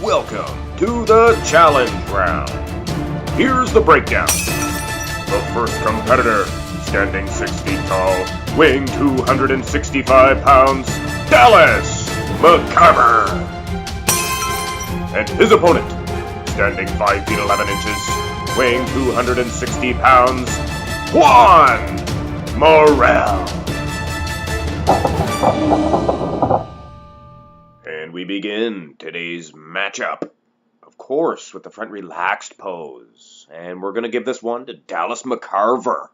Welcome to the challenge round. Here's the breakdown. The first competitor, standing 6 feet tall, weighing 265 pounds, Dallas McCarver. And his opponent, standing 5 feet 11 inches, weighing 260 pounds, Juan Morel. And we begin today's matchup, of course, with the front relaxed pose. And we're going to give this one to Dallas McCarver.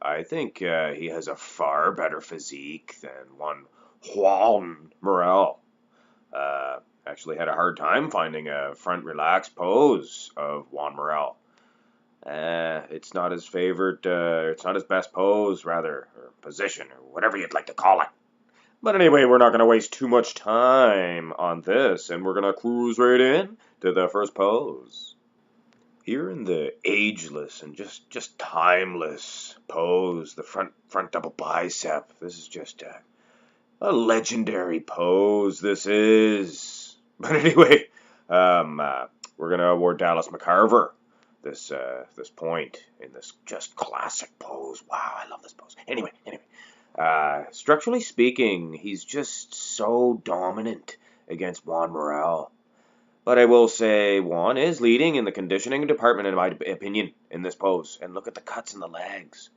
I think he has a far better physique than one Juan Morel. Actually had a hard time finding a front relaxed pose of Juan Morel. It's not his favorite, it's not his best pose, rather, or position, or whatever you'd like to call it. But anyway, we're not going to waste too much time on this, and we're going to cruise right in to the first pose. Here in the ageless and just timeless pose, the front double bicep. This is just a legendary pose, this is. But anyway, we're going to award Dallas McCarver this point in this just classic pose. Wow, I love this pose. Anyway. Structurally speaking, he's just so dominant against Juan Morel. But I will say Juan is leading in the conditioning department, in my opinion, in this pose. And look at the cuts in the legs.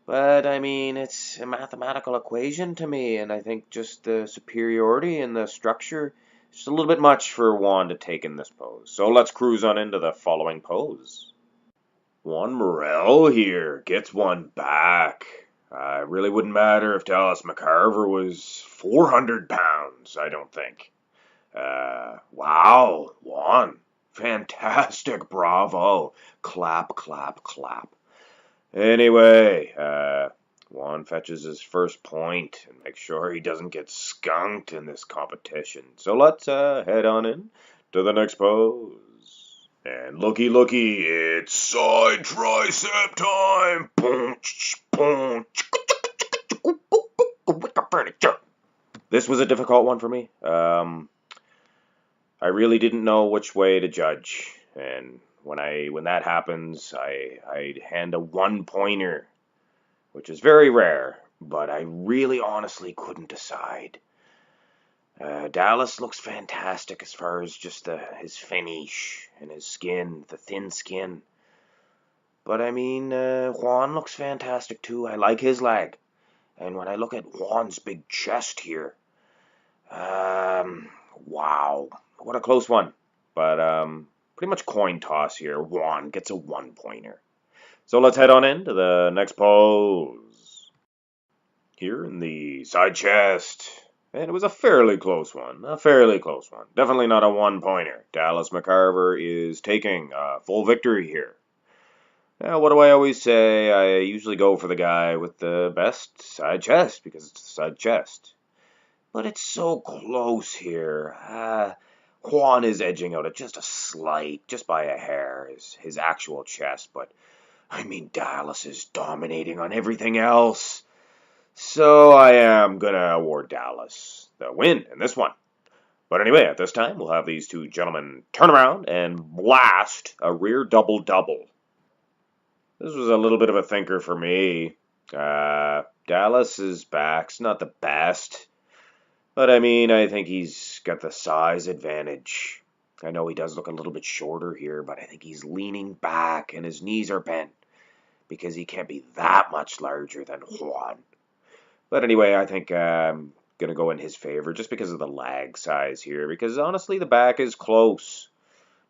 But, I mean, it's a mathematical equation to me, and I think just the superiority in the structure is just a little bit much for Juan to take in this pose. So let's cruise on into the following pose. Juan Morel here gets one back. It really wouldn't matter if Dallas McCarver was 400 pounds, I don't think. Wow, Juan. Fantastic, bravo. Clap, clap, clap. Anyway, Juan fetches his first point and makes sure he doesn't get skunked in this competition. So let's head on in to the next pose. And looky, it's side tricep time. This was a difficult one for me. I really didn't know which way to judge, and when that happens, I hand a 1-pointer, which is very rare, but I really honestly couldn't decide. Dallas looks fantastic as far as just his finish and his skin, the thin skin. But I mean, Juan looks fantastic too. I like his leg. And when I look at Juan's big chest here, wow, what a close one. But pretty much coin toss here. Juan gets a 1-pointer. So let's head on into the next pose. Here in the side chest. And it was a fairly close one. Definitely not a 1-pointer. Dallas McCarver is taking a full victory here. Now, what do I always say? I usually go for the guy with the best side chest because it's the side chest. But it's so close here. Juan is edging out at just a slight, just by a hair, his actual chest. But, I mean, Dallas is dominating on everything else. So I am going to award Dallas the win in this one. But anyway, at this time, we'll have these two gentlemen turn around and blast a rear double-double. This was a little bit of a thinker for me. Dallas's back's not the best. But I mean, I think he's got the size advantage. I know he does look a little bit shorter here, but I think he's leaning back and his knees are bent because he can't be that much larger than Juan. But anyway, I think I'm going to go in his favor just because of the lag size here. Because honestly, the back is close.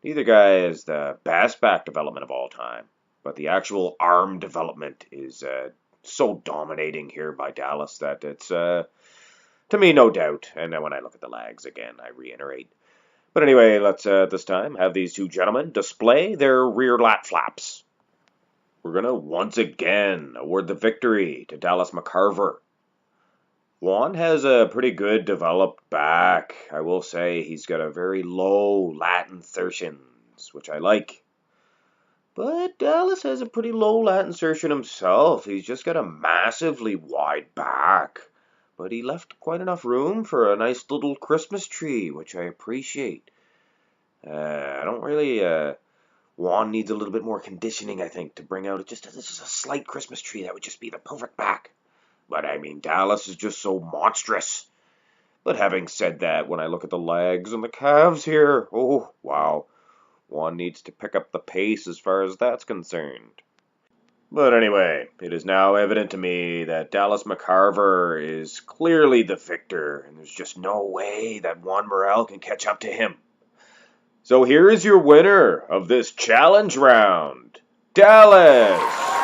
Neither guy is the best back development of all time. But the actual arm development is so dominating here by Dallas that it's, to me, no doubt. And then when I look at the lags again, I reiterate. But anyway, let's this time have these two gentlemen display their rear lat flaps. We're going to once again award the victory to Dallas McCarver. Juan has a pretty good developed back. I will say he's got a very low lat insertions, which I like. But Dallas has a pretty low lat insertion himself. He's just got a massively wide back. But he left quite enough room for a nice little Christmas tree, which I appreciate. I don't really. Juan needs a little bit more conditioning, I think, to bring out just a slight Christmas tree. That would just be the perfect back. But I mean, Dallas is just so monstrous. But having said that, when I look at the legs and the calves here, oh, wow. Juan needs to pick up the pace as far as that's concerned. But anyway, it is now evident to me that Dallas McCarver is clearly the victor, and there's just no way that Juan Morel can catch up to him. So here is your winner of this challenge round, Dallas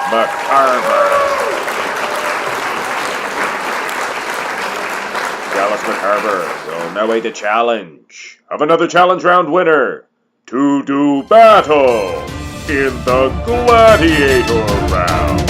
McCarver. Dallas McCarver will now await the challenge of another challenge round winner to do battle in the Gladiator round.